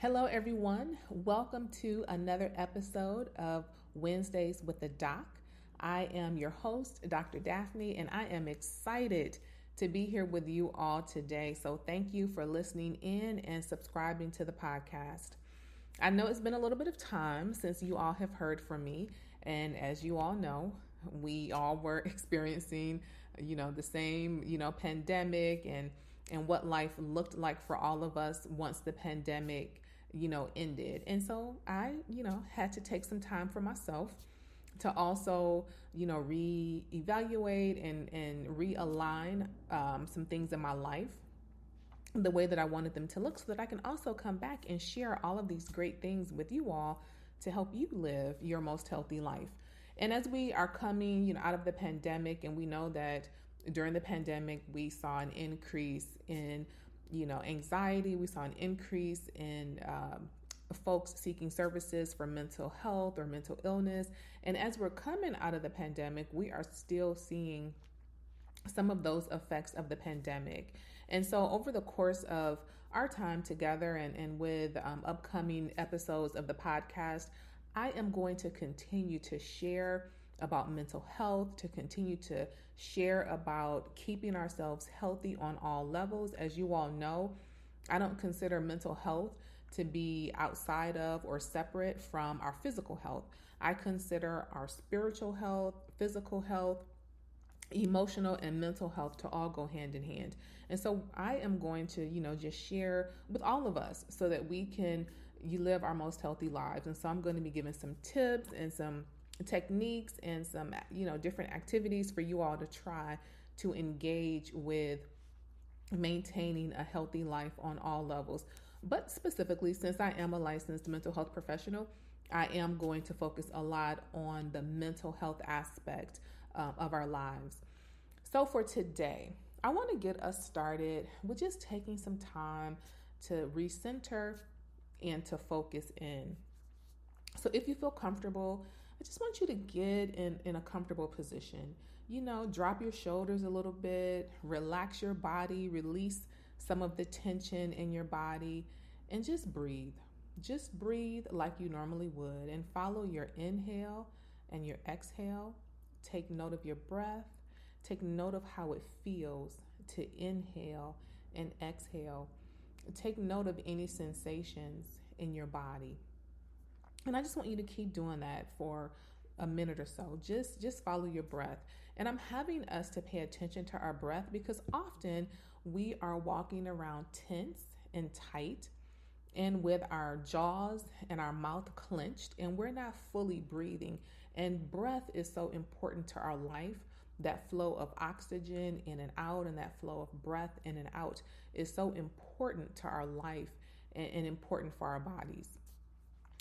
Hello, everyone. Welcome to another episode of Wednesdays with the Doc. I am your host, Dr. Daphne, and I am excited to be here with you all today. So, thank you for listening in and subscribing to the podcast. I know it's been a little bit of time since you all have heard from me, and as you all know, we all were experiencing, the same, pandemic and what life looked like for all of us once the pandemic ended. And so I, had to take some time for myself to also, reevaluate and realign some things in my life the way that I wanted them to look so that I can also come back and share all of these great things with you all to help you live your most healthy life. And as we are coming, out of the pandemic, and we know that during the pandemic, we saw an increase in anxiety. We saw an increase in folks seeking services for mental health or mental illness. And as we're coming out of the pandemic, we are still seeing some of those effects of the pandemic. And so over the course of our time together and with upcoming episodes of the podcast, I am going to continue to share about mental health, to continue to share about keeping ourselves healthy on all levels. As you all know, I don't consider mental health to be outside of or separate from our physical health. I consider our spiritual health, physical health, emotional and mental health to all go hand in hand. And so I am going to, just share with all of us so that we can live our most healthy lives. And so I'm going to be giving some tips and some techniques and some, different activities for you all to try to engage with maintaining a healthy life on all levels. But specifically, since I am a licensed mental health professional, I am going to focus a lot on the mental health aspect of our lives. So for today, I want to get us started with just taking some time to recenter and to focus in. So if you feel comfortable, I just want you to get in a comfortable position. Drop your shoulders a little bit, relax your body, release some of the tension in your body, and just breathe. Just breathe like you normally would and follow your inhale and your exhale. Take note of your breath. Take note of how it feels to inhale and exhale. Take note of any sensations in your body. And I just want you to keep doing that for a minute or so. Just follow your breath. And I'm having us to pay attention to our breath because often we are walking around tense and tight and with our jaws and our mouth clenched, and we're not fully breathing. And breath is so important to our life. That flow of oxygen in and out and that flow of breath in and out is so important to our life and important for our bodies.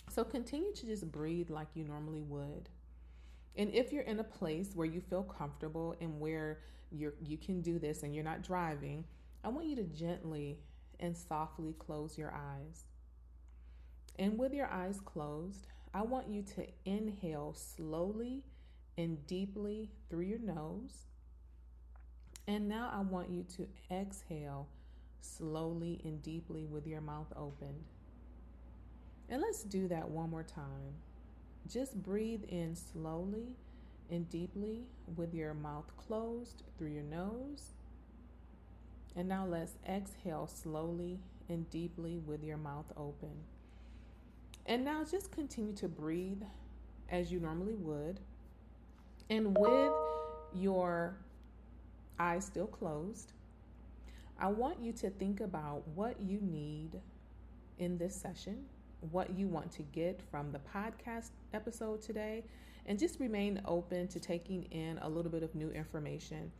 So continue to just breathe like you normally would. And if you're in a place where you feel comfortable and where you can do this and you're not driving, I want you to gently and softly close your eyes. And with your eyes closed, I want you to inhale slowly and deeply through your nose. And now I want you to exhale slowly and deeply with your mouth opened. And let's do that one more time. Just breathe in slowly and deeply with your mouth closed through your nose. And now let's exhale slowly and deeply with your mouth open. And now just continue to breathe as you normally would. And with your eyes still closed, I want you to think about what you need in this session, what you want to get from the podcast episode today, and just remain open to taking in a little bit of new information.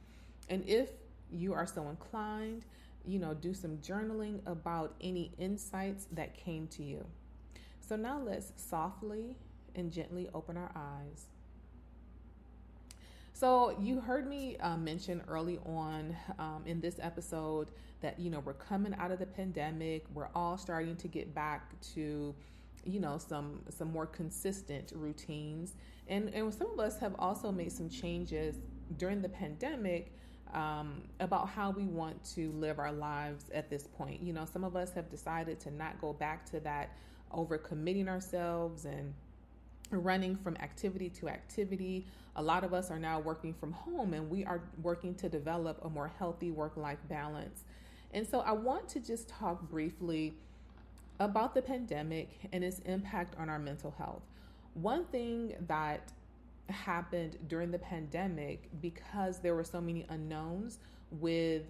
And if you are so inclined, do some journaling about any insights that came to you. So now let's softly and gently open our eyes. So you heard me mention early on in this episode that, we're coming out of the pandemic. We're all starting to get back to, some more consistent routines. And some of us have also made some changes during the pandemic about how we want to live our lives at this point. Some of us have decided to not go back to that overcommitting ourselves and running from activity to activity. A lot of us are now working from home, and we are working to develop a more healthy work-life balance. And so I want to just talk briefly about the pandemic and its impact on our mental health. One thing that happened during the pandemic, because there were so many unknowns with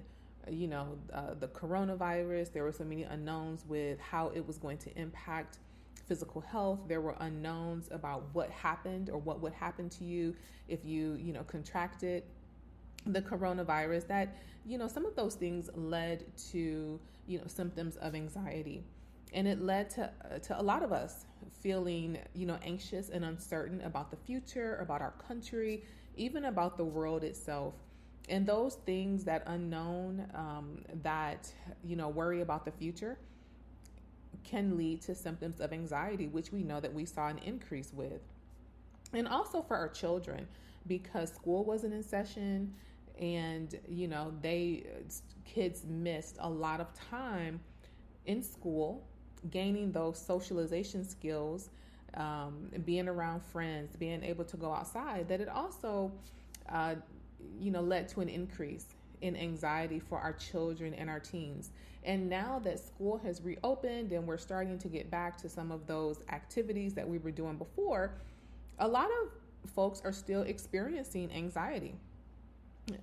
the coronavirus, there were so many unknowns with how it was going to impact physical health. There were unknowns about what happened or what would happen to you if you contracted the coronavirus. That some of those things led to symptoms of anxiety, and it led to a lot of us feeling anxious and uncertain about the future, about our country, even about the world itself. And those things, that unknown, that worry about the future, can lead to symptoms of anxiety, which we know that we saw an increase with. And also for our children, because school wasn't in session, and kids missed a lot of time in school gaining those socialization skills, being around friends, being able to go outside, that it also led to an increase in anxiety for our children and our teens. And now that school has reopened and we're starting to get back to some of those activities that we were doing before, a lot of folks are still experiencing anxiety.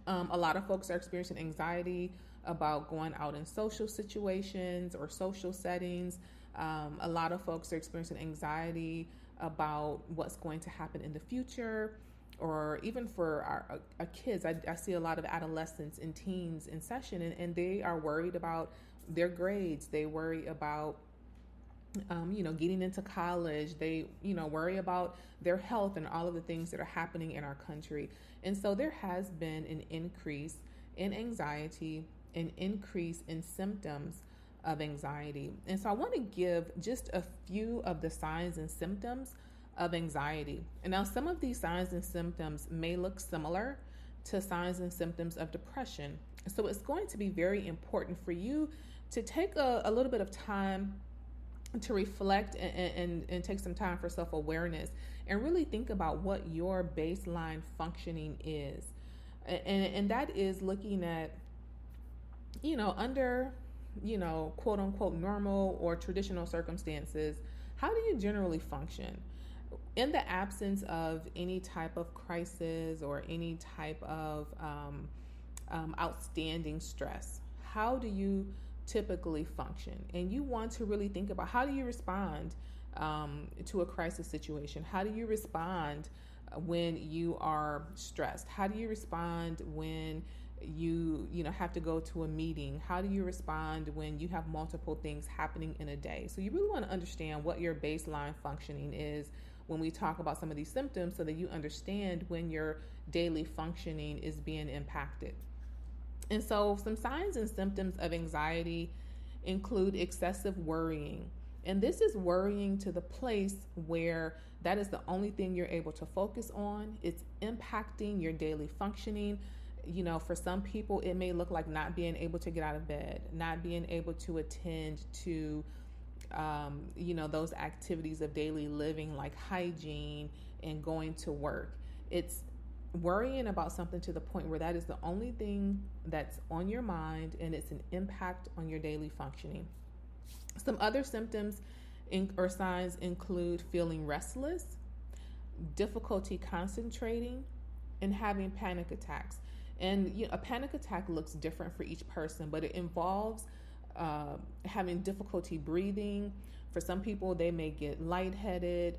A lot of folks are experiencing anxiety about going out in social situations or social settings. A lot of folks are experiencing anxiety about what's going to happen in the future, or even for our kids. I see a lot of adolescents and teens in session, and they are worried about their grades. They worry about getting into college. They worry about their health and all of the things that are happening in our country. And so there has been an increase in anxiety, an increase in symptoms of anxiety. And so I want to give just a few of the signs and symptoms of anxiety. And now some of these signs and symptoms may look similar to signs and symptoms of depression. So it's going to be very important for you to take a little bit of time to reflect and take some time for self-awareness and really think about what your baseline functioning is. And that is looking at, under, quote unquote, normal or traditional circumstances, how do you generally function? In the absence of any type of crisis or any type of outstanding stress, how do you typically function? And you want to really think about, how do you respond to a crisis situation? How do you respond when you are stressed? How do you respond when you have to go to a meeting? How do you respond when you have multiple things happening in a day? So you really want to understand what your baseline functioning is when we talk about some of these symptoms, so that you understand when your daily functioning is being impacted. And so some signs and symptoms of anxiety include excessive worrying. And this is worrying to the place where that is the only thing you're able to focus on. It's impacting your daily functioning. For some people, it may look like not being able to get out of bed, not being able to attend to, those activities of daily living like hygiene and going to work. It's worrying about something to the point where that is the only thing that's on your mind, and it's an impact on your daily functioning. Some other symptoms or signs include feeling restless, difficulty concentrating, and having panic attacks. And a panic attack looks different for each person, but it involves having difficulty breathing. For some people, they may get lightheaded.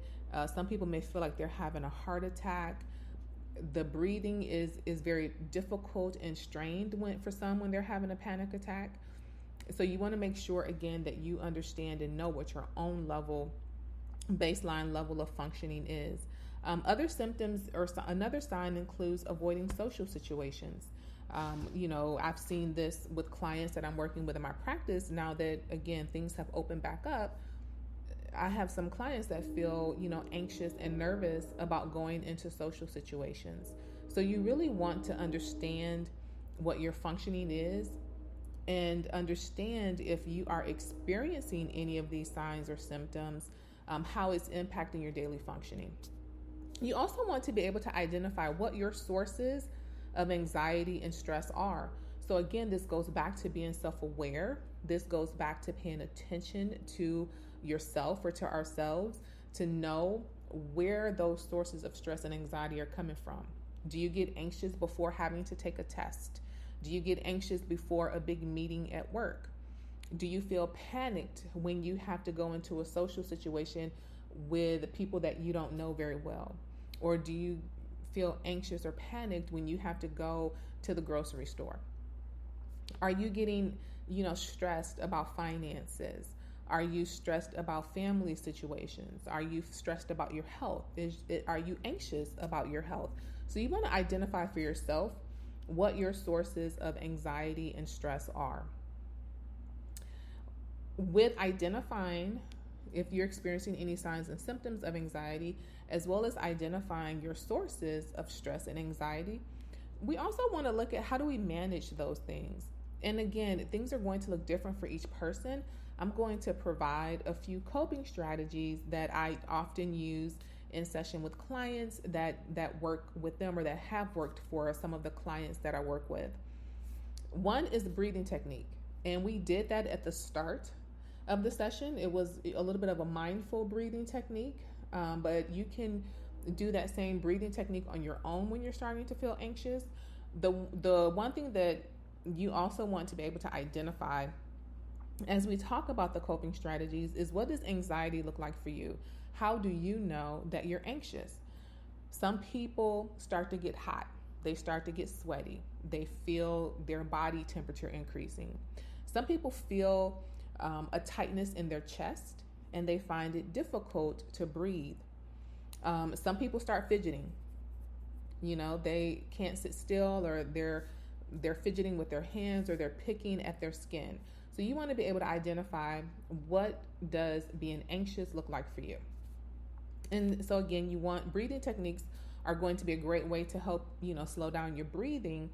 Some people may feel like they're having a heart attack. The breathing is very difficult and strained when they're having a panic attack. So you want to make sure, again, that you understand and know what your own baseline level of functioning is. Other symptoms or another sign includes avoiding social situations. I've seen this with clients that I'm working with in my practice. Now that, again, things have opened back up, I have some clients that feel, anxious and nervous about going into social situations. So you really want to understand what your functioning is, and understand if you are experiencing any of these signs or symptoms, how it's impacting your daily functioning. You also want to be able to identify what your sources of anxiety and stress are. So, again, this goes back to being self aware. This goes back to paying attention to yourself or to ourselves to know where those sources of stress and anxiety are coming from. Do you get anxious before having to take a test? Do you get anxious before a big meeting at work? Do you feel panicked when you have to go into a social situation with people that you don't know very well? Or do you feel anxious or panicked when you have to go to the grocery store? Are you getting, stressed about finances? Are you stressed about family situations? Are you stressed about your health? Are you anxious about your health? So you want to identify for yourself what your sources of anxiety and stress are. With identifying if you're experiencing any signs and symptoms of anxiety, as well as identifying your sources of stress and anxiety, we also want to look at how do we manage those things. And again, things are going to look different for each person. I'm going to provide a few coping strategies that I often use in session with clients that work with them or that have worked for some of the clients that I work with. One is the breathing technique. And we did that at the start of the session. It was a little bit of a mindful breathing technique, but you can do that same breathing technique on your own when you're starting to feel anxious. The one thing that you also want to be able to identify as we talk about the coping strategies is, what does anxiety look like for you? How do you know that you're anxious? Some people start to get hot. They start to get sweaty. They feel their body temperature increasing. Some people feel a tightness in their chest and they find it difficult to breathe. Some people start fidgeting. They can't sit still, or they're fidgeting with their hands, or they're picking at their skin. So you want to be able to identify, what does being anxious look like for you? And so again, breathing techniques are going to be a great way to help, slow down your breathing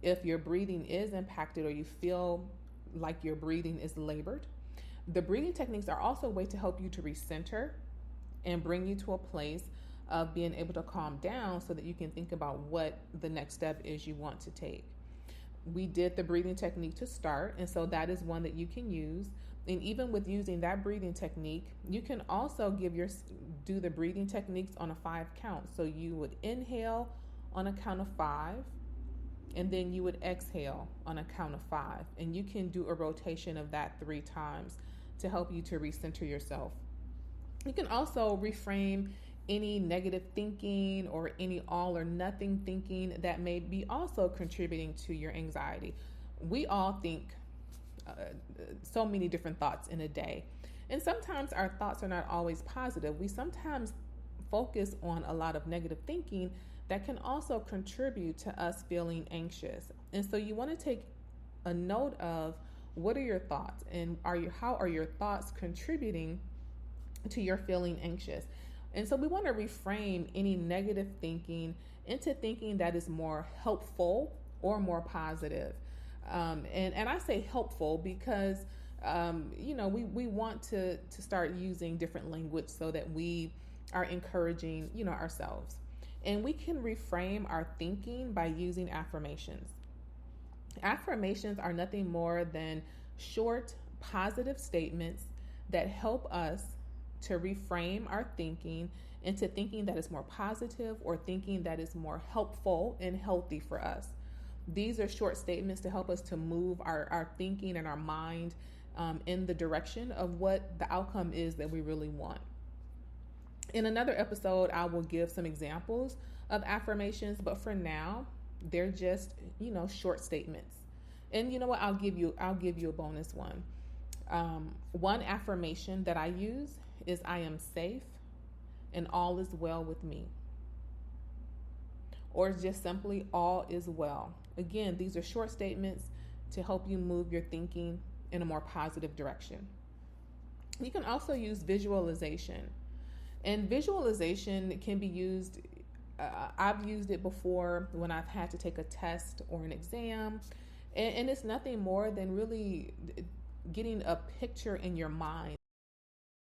if your breathing is impacted or you feel like your breathing is labored. The breathing techniques are also a way to help you to recenter and bring you to a place of being able to calm down so that you can think about what the next step is you want to take. We did the breathing technique to start, and so that is one that you can use. And even with using that breathing technique, you can also do the breathing techniques on a 5 count. So you would inhale on a count of 5, and then you would exhale on a count of 5. And you can do a rotation of that 3 times to help you to recenter yourself. You can also reframe any negative thinking or any all or nothing thinking that may be also contributing to your anxiety. We all think so many different thoughts in a day. And sometimes our thoughts are not always positive. We sometimes focus on a lot of negative thinking that can also contribute to us feeling anxious. And so you want to take a note of, what are your thoughts, and how are your thoughts contributing to your feeling anxious? And so we want to reframe any negative thinking into thinking that is more helpful or more positive. And I say helpful because, we want to start using different language so that we are encouraging, ourselves. And we can reframe our thinking by using affirmations. Affirmations are nothing more than short, positive statements that help us to reframe our thinking into thinking that is more positive or thinking that is more helpful and healthy for us. These are short statements to help us to move our thinking and our mind in the direction of what the outcome is that we really want. In another episode, I will give some examples of affirmations, but for now, they're just, short statements. And you know what? I'll give you a bonus one. One affirmation that I use is, I am safe and all is well with me. Or just simply, all is well. Again, these are short statements to help you move your thinking in a more positive direction. You can also use visualization. And visualization can be used I've used it before when I've had to take a test or an exam, and it's nothing more than really getting a picture in your mind